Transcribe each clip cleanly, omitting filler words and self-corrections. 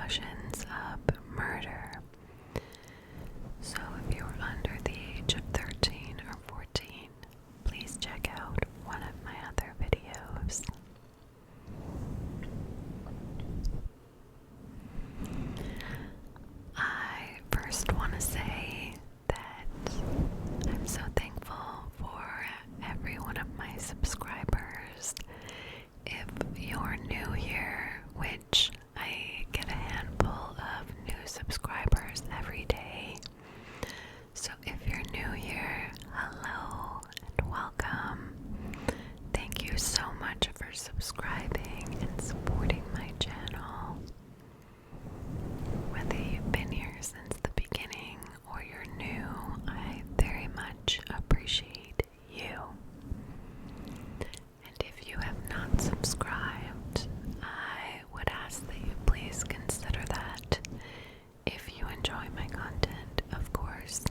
discussions of murder. So if you're under the age of 13 or 14, please check out one of my other videos. I first want to say that I'm so thankful for every one of my subscribers. If you're new here, which I get a handful of new subscribers every day, so if you're new here, hello and welcome. Thank you so much for subscribing and supporting my channel. Whether you've been here since the beginning or you're new, I very much appreciate you. And if you have not subscribed, I would ask that you please consider that if you enjoy my content, of course,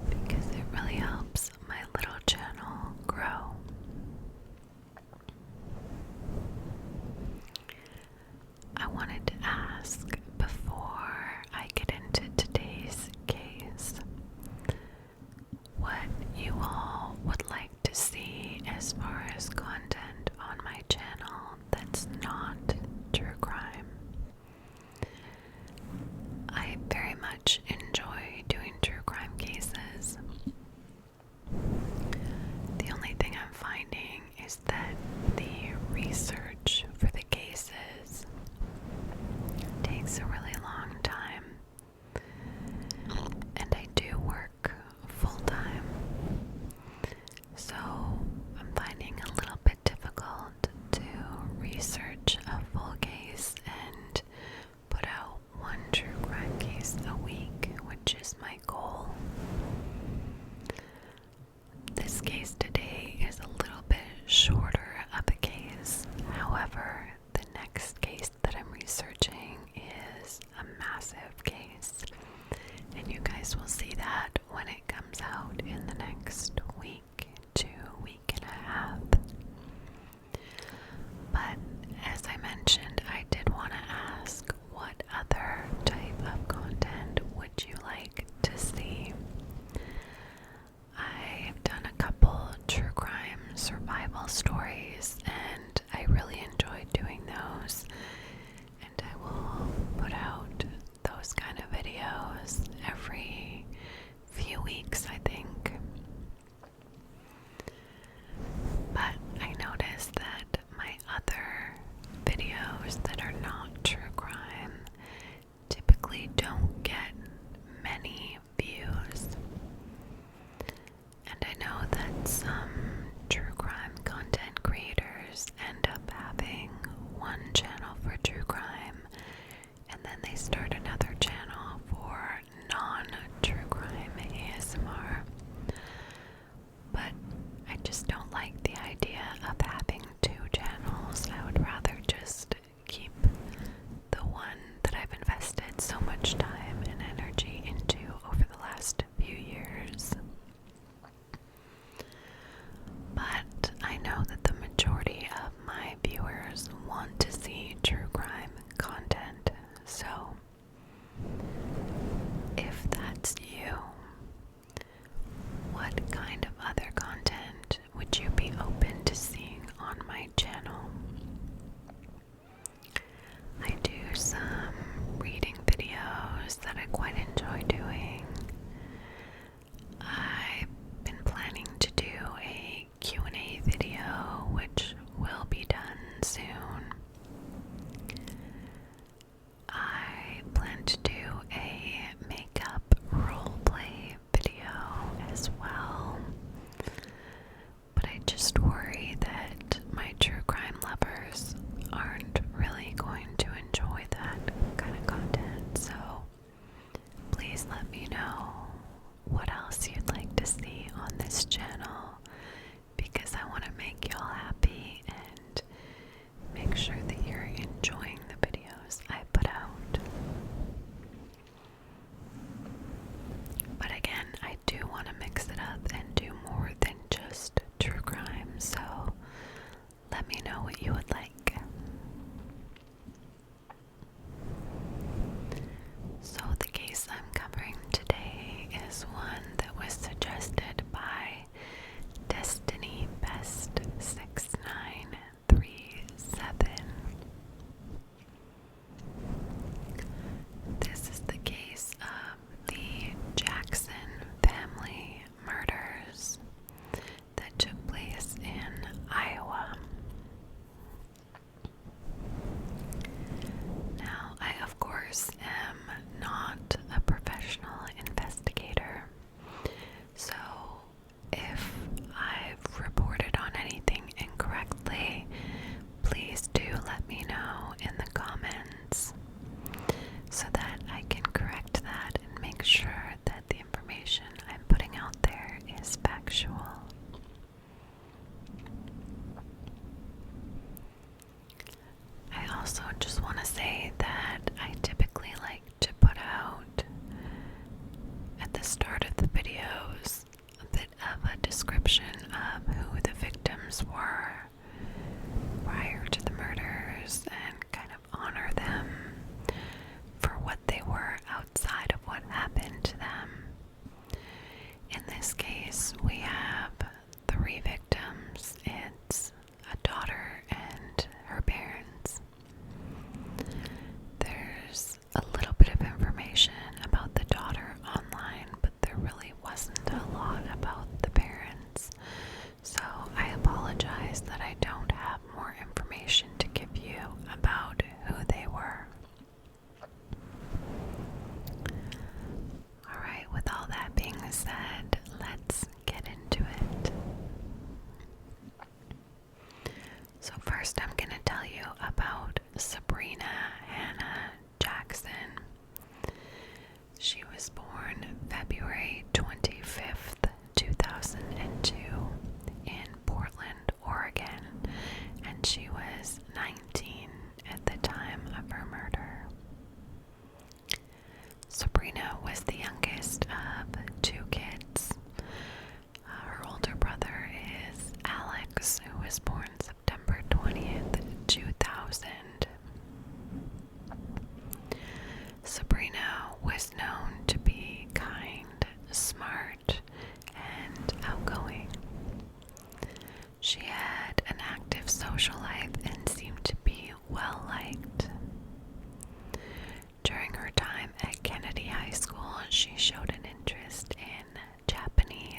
because it really helps my little channel grow. I wanted to ask before I get into today's case what you all would like to see as far as content on my channel that's not true crime. I very much enjoy doing true crime cases. The only thing I'm finding is that the research for the cases takes a really long time, and I do work full-time, so I'm finding a little bit difficult to research a full case and put out one true crime case a week, which is my goal. This case today is a little bit shorter of a case. However, the next case that I'm researching is a massive case, and you guys will see that when it comes out in the next week to week and a half. But as I mentioned, I did want to ask, what other type of content would you like to see? I have done a couple true crime survival stories, and I really enjoyed doing those, and I will put out those kind of videos every few weeks, I think.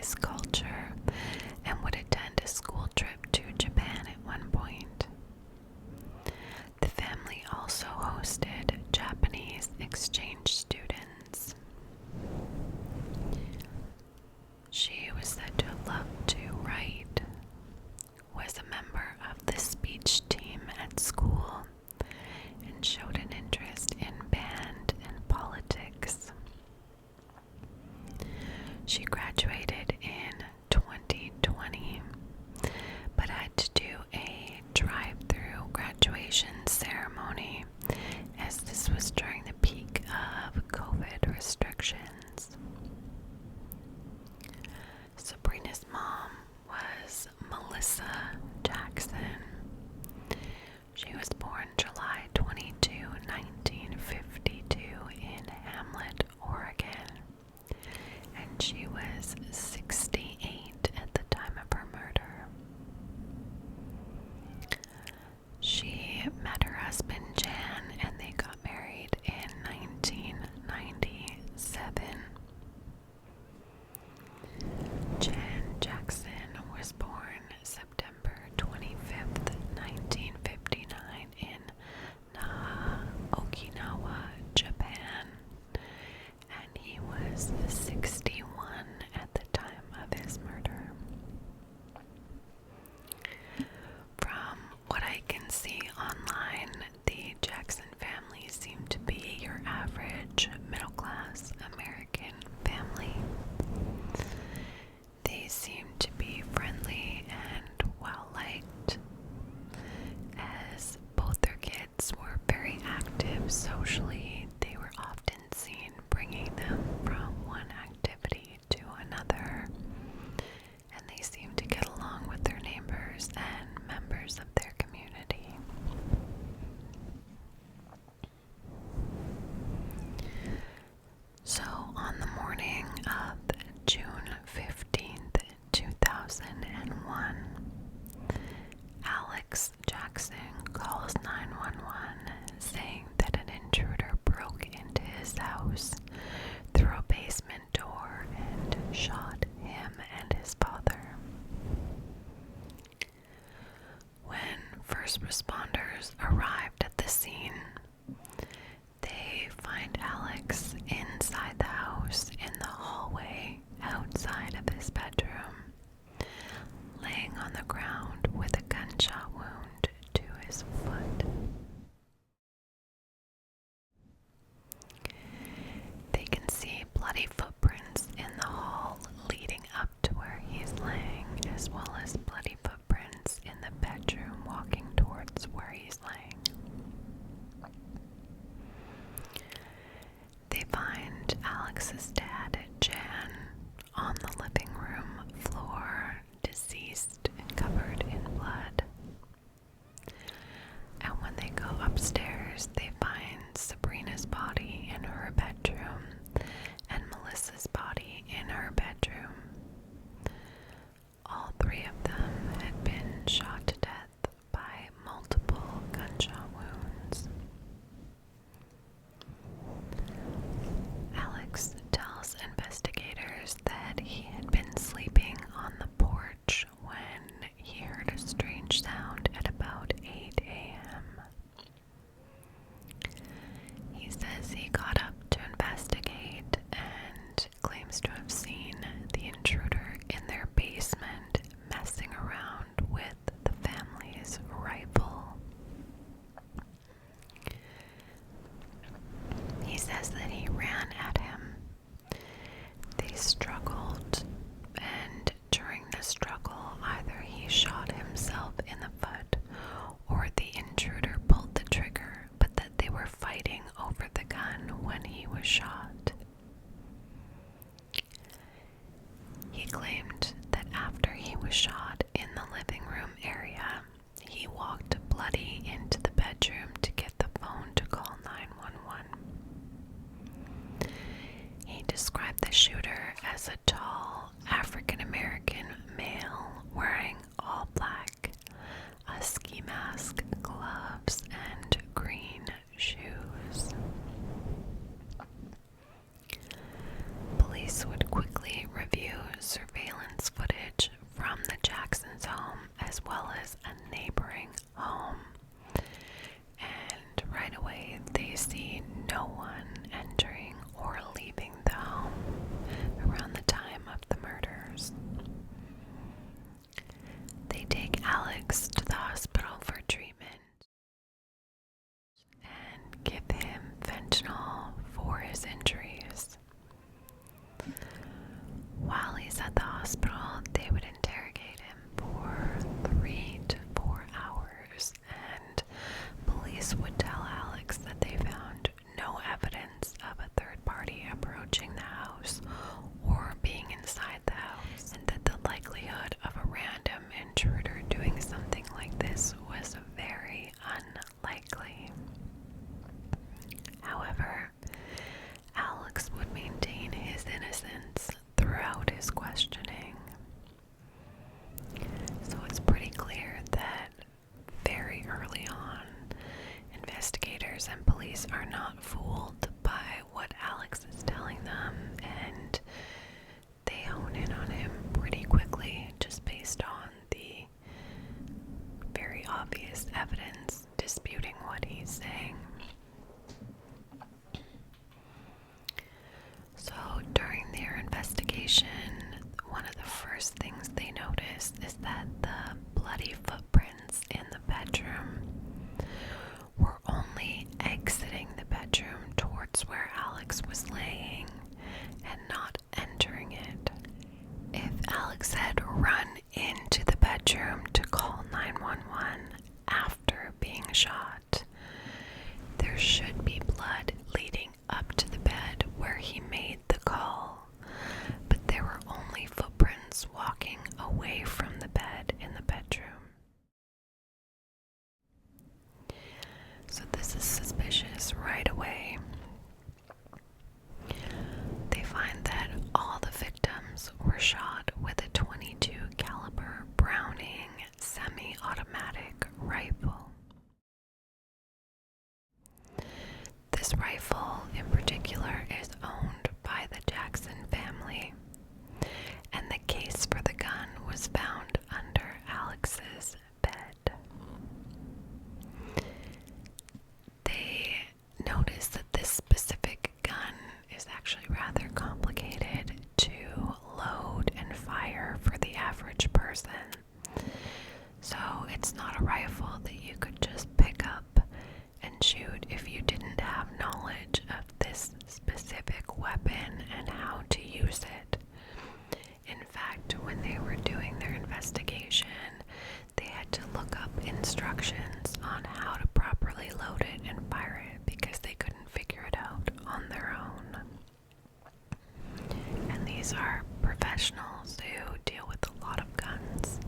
Japanese culture and would attend a school trip to Japan at one point. The family also hosted Japanese exchange students. She was said to have loved to write, was a member of the speech team at school, and showed an interest in band and politics. She graduated in 2020, but had to do a drive-through graduation ceremony as this was during the peak of COVID restrictions. Sabrina's mom was Melissa Jackson. She was born July 22, 1952 in Hamlet, Oregon, and she was 68 at the time of her murder. She met her husband Jan and they got married in 1997. Jan Jackson was born September 25th, 1959 in Naha, Okinawa, Japan, and he was 61 at the time of his murder. From what I can see online, the Jackson family seemed to be your average middle-class American family. They seemed to be friendly and well-liked, as both their kids were very active socially. They were often seen bringing them from one activity to another, and they seemed to get along with their neighbors and members of their community. So on the morning of June 15th, 2001, Alex Jackson calls 911 saying that an intruder broke into his house through a basement door and shot him and his father. When first responders arrived at the scene, they find Alex inside the house in the hallway outside of his bedroom, laying on the ground with a gunshot wound to his foot. They can see bloody footprints in the hall leading up to where he's laying, as well as bloody footprints in the bedroom walking towards where he's laying. They find Alex's dad, Jan, on the living room floor, deceased and covered in blood. And when they go upstairs, they find Sabrina's body in her bedroom and Melissa's body in her bedroom. All three of them had been shot to death by multiple gunshot wounds. Alex tells investigators that he had been sleeping on the porch when he heard a strange sound at about 8 a.m. He says he got up to investigate and claims to have seen the intruder in their basement messing around with the family's rifle. He says that he ran at him. They struggled, and during the struggle, either he shot himself in the foot or the intruder pulled the trigger, but that they were fighting over the gun when he was shot. He claimed that after he was shot in the living room area, he walked bloody into the bedroom to get the phone to call 911. He described the shooter as a tall African-American male wearing all black, a ski mask, gloves, and green shoes. Police would quickly review surveillance hospital, they would interrogate him for 3 to 4 hours, and police would tell Alex that they found no evidence of a third party approaching the house or being inside the house, and that the likelihood of a random intruder doing something like this was very unlikely. However, Alex would maintain his innocence throughout his questioning. So it's pretty clear that very early on, investigators and police are not fooled by what Alex is telling them, and they hone in on him pretty quickly just based on the very obvious evidence disputing what he's saying. So during their investigation, one of the first things they noticed is that the bloody footprints in the bedroom were only exiting the bedroom towards where Alex was laying and not entering it. If Alex had run into the bedroom to call 911 after being shot, there should be blood leading up to the bed where he made the call, but there were only footprints walking away from the bed in the bedroom. So this is suspicious right away. They find that all the victims were shot with a .22 caliber Browning semi-automatic rifle. This rifle in particular is owned by the Jackson family, and the case for the gun was found under Alex's bed. They noticed that this specific gun is actually rather complicated to load and fire for the average person. So it's not a rifle that you could just pick up and shoot if you didn't have knowledge of this specific weapon and how to use it. In fact, when they were doing their investigation, they had to look up instructions on how to properly load it and fire it because they couldn't figure it out on their own. And these are professionals who deal with a lot of guns.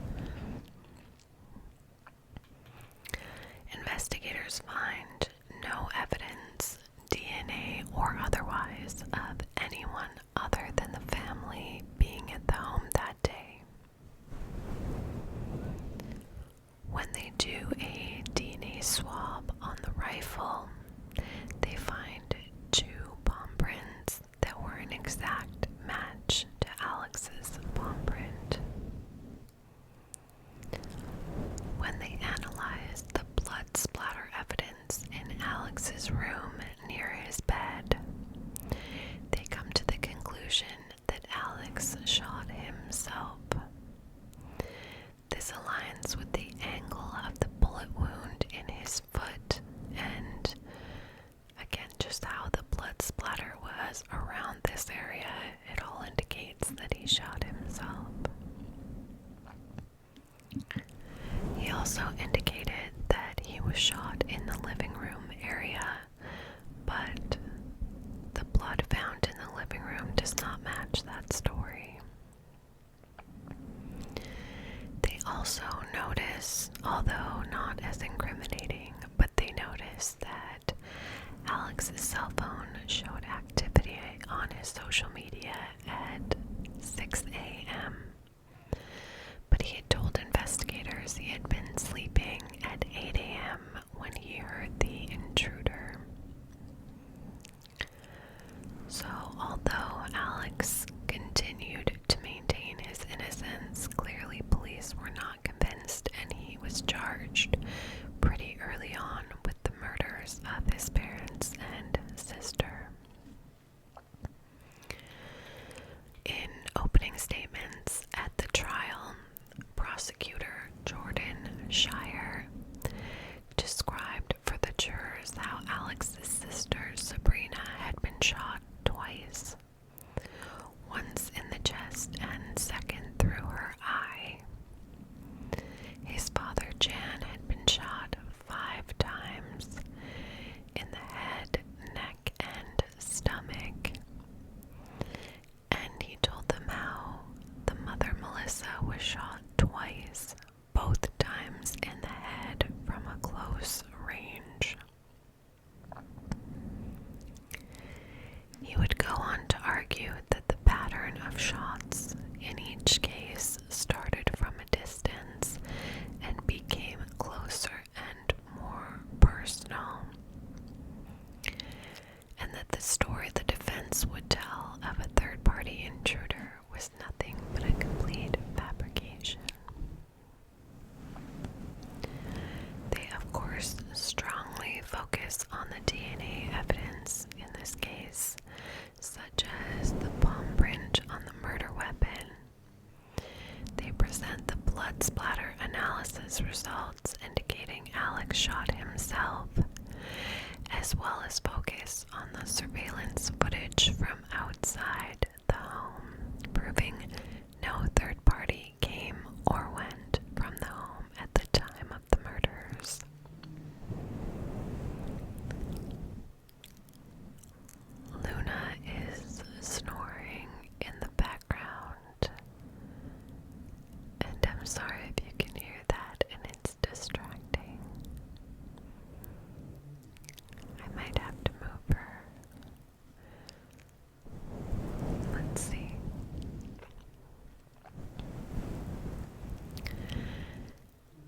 Investigators find no evidence, DNA or otherwise, of anyone other than the family being at the home that day. When they do a DNA swab on the rifle, they find 2 palm prints that were an exact match to Alex's palm print. When they analyzed the blood splatter evidence in Alex's room near his bed, they come to the conclusion that Alex shot himself. This aligns with the angle of the bullet wound in his foot, and again, just how the blood splatter was around this area, it all indicates that he shot himself. He also indicated that he was shot in the living room area, but the blood found in the living room does not match that story. They also notice, although not as incriminating, but they notice that Alex's cell phone showed activity on his social media at 6 a.m. But he had told investigators he had been sleeping at 8 a.m. when he heard the intruder. So although Alex continued to maintain his innocence, clearly police were not convinced, and he was charged pretty early on with the murders of his parents and sister. In opening statements at the trial, prosecutor Jordan Shire described for the jurors how Alex's sister Sabrina had been shot twice, once in the chest and second shot twice, both times in the head from a close range. He would go on to argue that the pattern of shots in each case started from a distance and became closer and more personal, and that the story the defense would tell of a third-party intruder was nothing but a complete fabrication. They, of course, strongly focus on the DNA evidence in this case, such as the palm print on the murder weapon. They present the blood splatter analysis results indicating Alex shot himself, as well as focus on the surveillance footage from outside the home, proving no third party came or went from the home at the time of the murders. Luna is snoring in the background, and I'm sorry if you can hear that and it's distracting. I might have to move her. Let's see.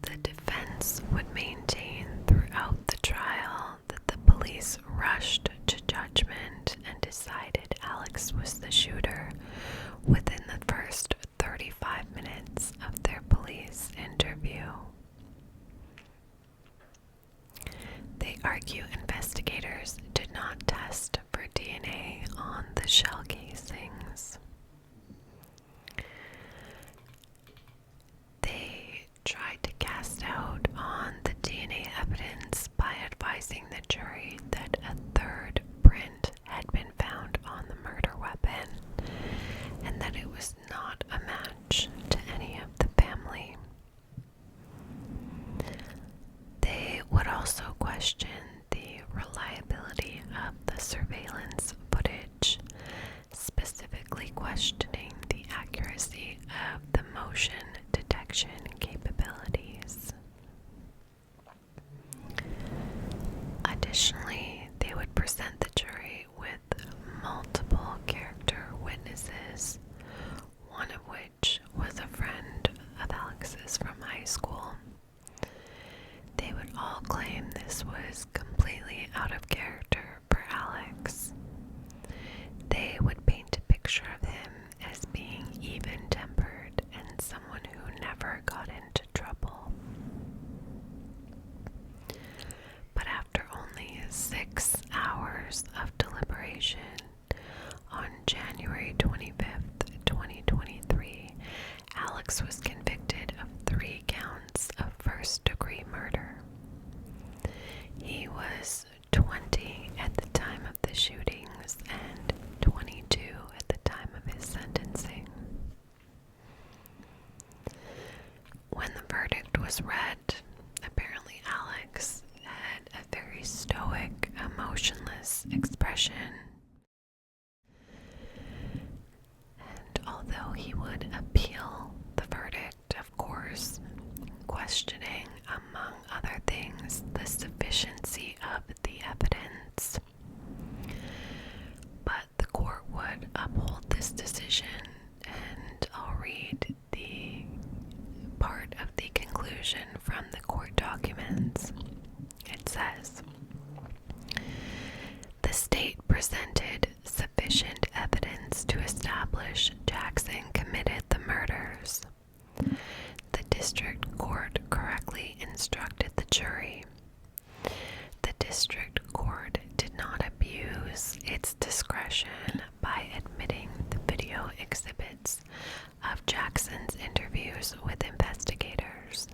The defense would maintain throughout the trial that the police rushed to judgment and decided Alex was the shooter within the first 35 minutes of their police interview. They argue investigators did not test for DNA on the shell casings. They tried to cast doubt on the DNA evidence by advising the jury that a third print had been found on the murder weapon and that it was not a match to any of the family. They would also question the reliability of the surveillance footage, specifically questioning the accuracy of the motion detection capabilities. Additionally, they would present the jury with multiple character witnesses, one of which was a friend of Alex's from high school. They would all claim this was completely out of character for Alex. They would paint a picture of him as being even-tempered and someone who never got into trouble. But after only 6 hours of deliberation, on January 25th, 2023, Alex was convicted of 3 counts of first-degree murder. He was 20 at the time of the shootings and 22 at the time of his sentencing. When the verdict was read, apparently Alex had a very stoic, emotionless expression. And although he would appeal the verdict, of course, questioning, among other things, the sufficiency of the evidence, but the court would uphold this decision, and I'll read the part of the conclusion from the court documents. It says, "The state presented sufficient evidence to establish Jackson committed the murders. The district court correctly instructed the jury. The district court did not abuse its discretion by admitting the video exhibits of Jackson's interviews with investigators.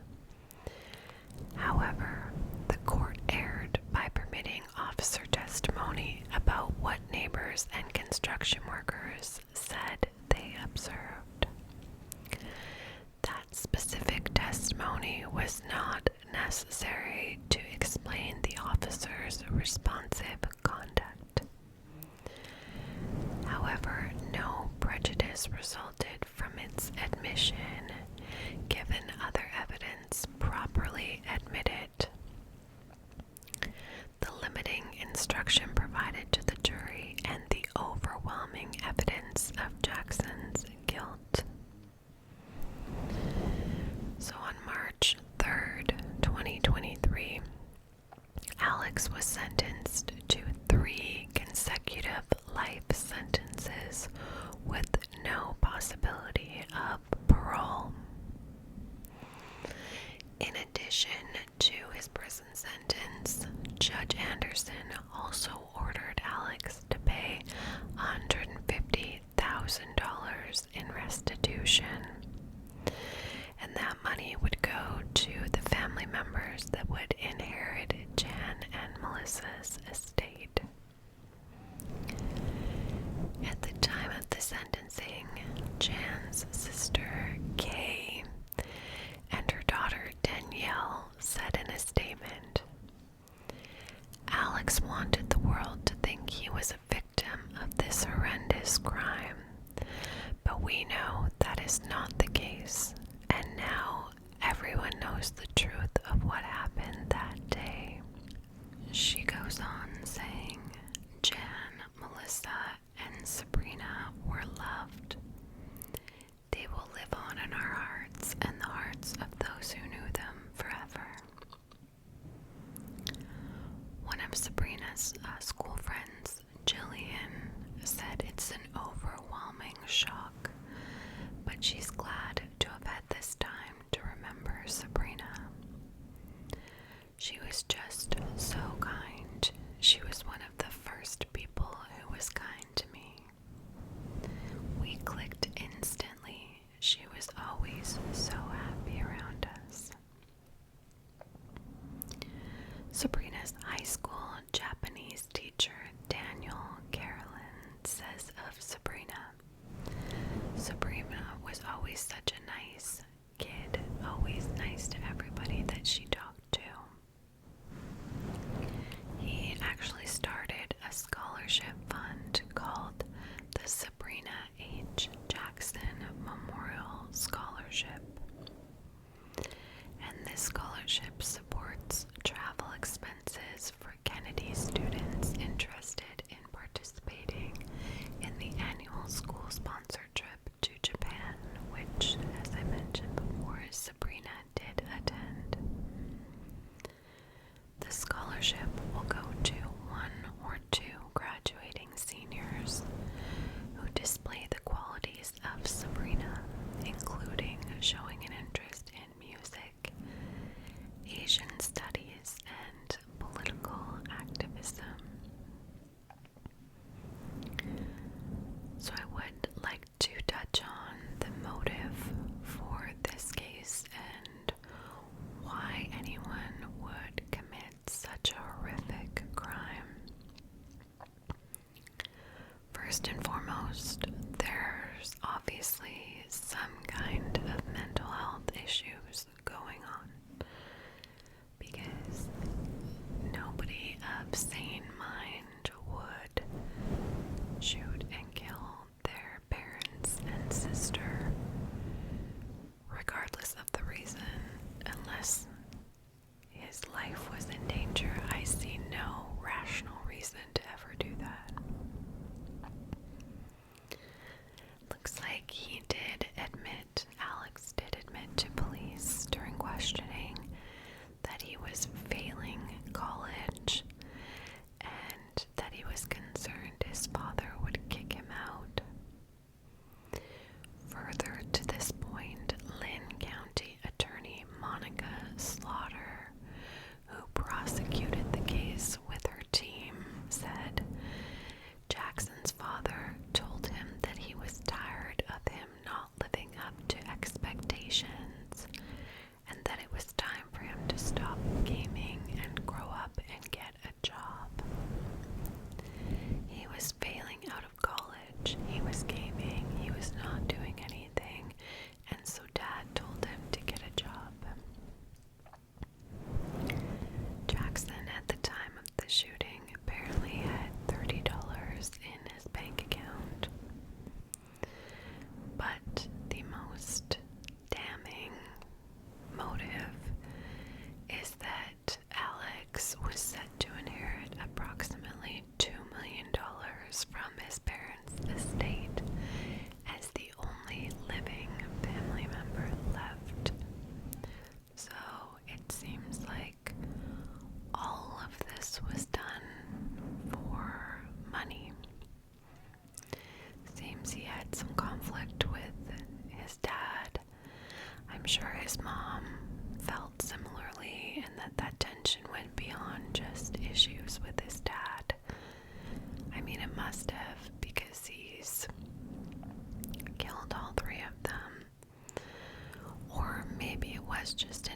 However, the court erred by permitting officer testimony about what neighbors and construction workers said they observed. That specific testimony was not necessary to explain the officer's responsive conduct. However, no prejudice resulted from its admission, case, and now everyone knows the truth of what happened that day. She goes on saying, Jan, Melissa, and Sabrina were loved. They will live on in our hearts and the hearts of those who knew them forever. One of Sabrina's school friends, Jillian, said it's an overwhelming shock, but she's glad to have had this time to remember Sabrina. She was just so kind. She was one of the first people who was kind to me. We clicked instantly. She was always so happy around us. Sabrina's high school Japanese teacher, Daniel Carolyn, says of Sabrina, Sabrina was always such a nice kid, always nice to everybody that she talked to. He actually started a scholarship fund called the Sabrina H. Jackson Memorial Scholarship. And this scholarship supports travel expenses for Kennedy students interested in participating in the annual school-sponsored trip to Japan, which, as I mentioned before, Sabrina did attend. The scholarship will go to one or two graduating seniors who display the qualities of Sabrina, including showing an interest in music, Asian studies, and political activism. So I would like to touch on the motive for this case and why anyone would commit such a horrific crime. First and foremost, there's obviously some kind of mental health issues going on, because nobody of sane mind would shoot and kill their parents and sister, regardless of the reason, unless his life was in danger. I see no rational reason to ever do that. Looks like he did admit, Alex did admit to police during questioning that he was failing college and that he was concerned his father would kick him out. Further to this point, Lynn County Attorney Monica Slaughter, who prosecuted the case with her team, said Jackson's father told him that he was tired of him not living up to expectations and that it was time for him to stop gaming and grow up and get a job. He was failing out of college, he was gaming, he was not doing anything, and so Dad told him to get a job. Jackson, at the time of the shooting, apparently had $30 in his bank account. But the most damning motive is that Alex was set to inherit approximately $2 million from his parents' estate as the only living family member left. So it seems like all of this was done for money. Seems he had some conflict with his dad. I'm sure his mom felt similarly, and that tension went beyond just issues with his dad. I mean, it must have, because he's killed all three of them. Or maybe it was just